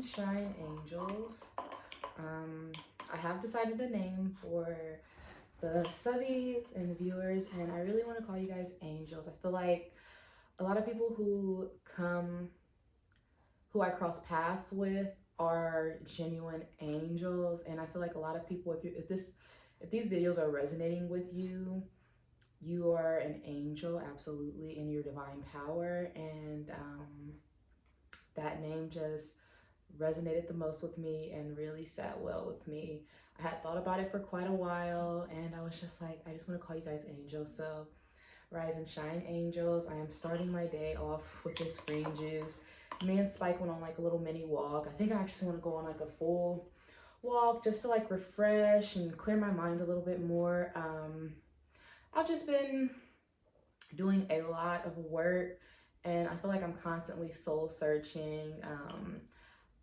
Shine Angels. I have decided a name for the subbies and the viewers, and I really want to call you guys angels. I feel like a lot of people who I cross paths with are genuine angels, and I feel like a lot of people, if these videos are resonating with you, you are an angel, absolutely, in your divine power. And that name just resonated the most with me and really sat well with me. I had thought about it for quite a while, and I was just like, I just want to call you guys angels. So rise and shine, angels. I am starting my day off with this green juice. Me and Spike went on like a little mini walk. I think I actually want to go on like a full walk just to like refresh and clear my mind a little bit more. I've just been doing a lot of work, and I feel like I'm constantly soul searching.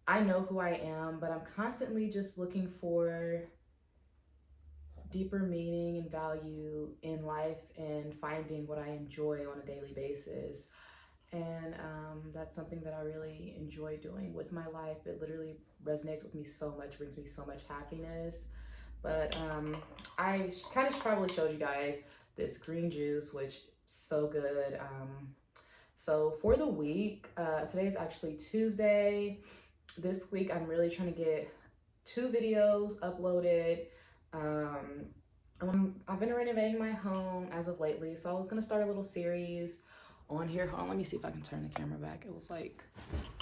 I know who I am, but I'm constantly just looking for deeper meaning and value in life and finding what I enjoy on a daily basis. And that's something that I really enjoy doing with my life. It literally resonates with me so much, brings me so much happiness. But I kind of probably showed you guys this green juice, which is so good. So for the week, today is actually Tuesday. This week, I'm really trying to get 2 videos uploaded. I've been renovating my home as of lately, so I was gonna start a little series on here. Hold on, let me see if I can turn the camera back. It was like,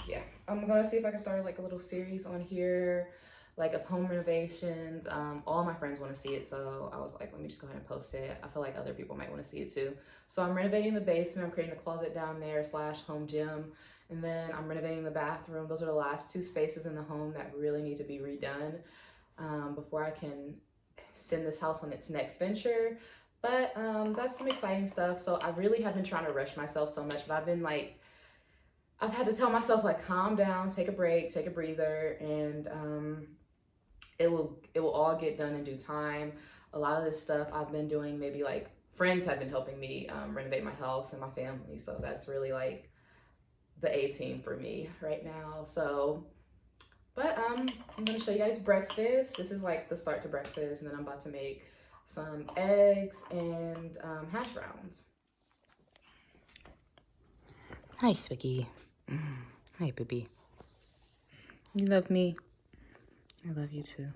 yeah, I'm gonna see if I can start like a little series on here, like of home renovations. All my friends want to see it, so I was like, let me just go ahead and post it. I feel like other people might want to see it too. So I'm renovating the basement. I'm creating a closet down there / home gym. And then I'm renovating the bathroom. Those are the last 2 spaces in the home that really need to be redone before I can send this house on its next venture. But that's some exciting stuff. So I really have been trying to rush myself so much, but I've had to tell myself like, calm down, take a break, take a breather, and it will all get done in due time. A lot of this stuff I've been doing, maybe like friends have been helping me renovate my house and my family. So that's really like the A team for me right now. So, but I'm gonna show you guys breakfast. This is like the start to breakfast, and then I'm about to make some eggs and hash browns. Hi, Swiggy. Hi, baby. You love me. I love you too.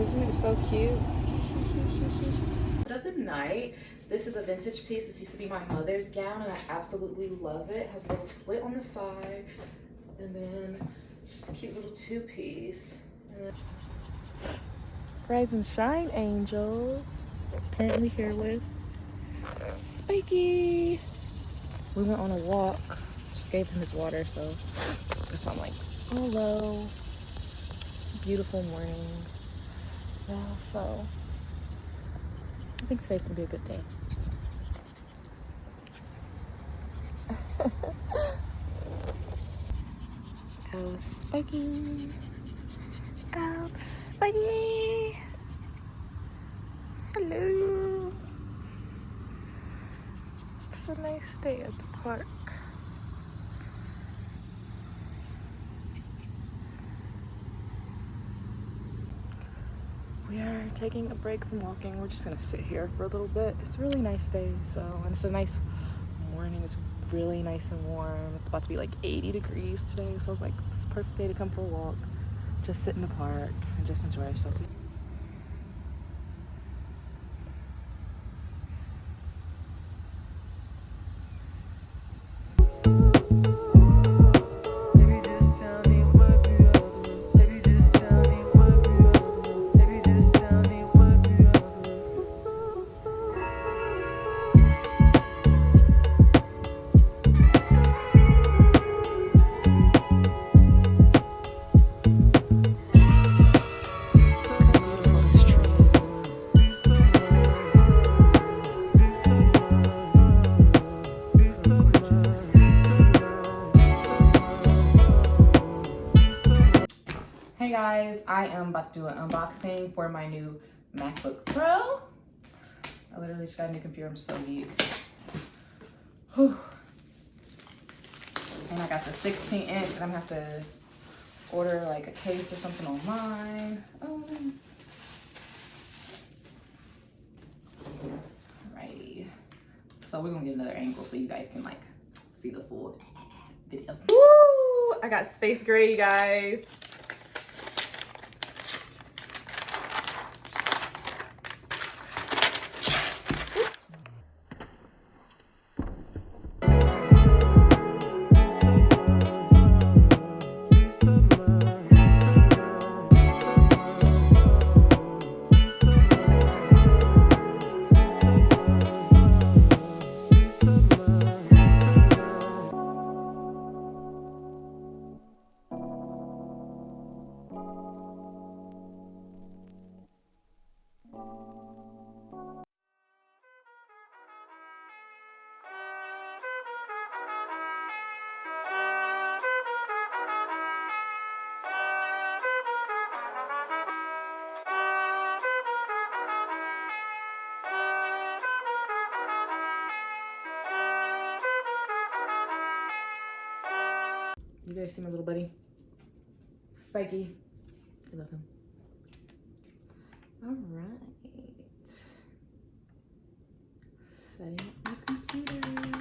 Isn't it so cute? Of the night, this is a vintage piece. This used to be my mother's gown, and I absolutely love it. It has a little slit on the side, and then just a cute little 2-piece. Rise and shine, angels. Currently here with Spikey. We went on a walk. Just gave him his water, so that's why I'm like, hello. It's a beautiful morning. Yeah, so I think today's gonna be a good day. Oh, Spikey. Oh, Spikey. Hello. It's a nice day at the park. We are taking a break from walking. We're just gonna sit here for a little bit. It's a really nice day, and it's a nice morning. It's really nice and warm. It's about to be like 80 degrees today, so it's like, it's a perfect day to come for a walk. Just sit in the park and just enjoy ourselves. guys, I am about to do an unboxing for my new MacBook Pro. I literally just got a new computer. I'm so geeked. Whew. And I got the 16-inch, and I'm gonna have to order like a case or something online. Oh. Alrighty. So we're gonna get another angle so you guys can like see the full video. Woo! I got space gray, you guys. You guys see my little buddy? Spiky. I love him. All right. Setting up my computer.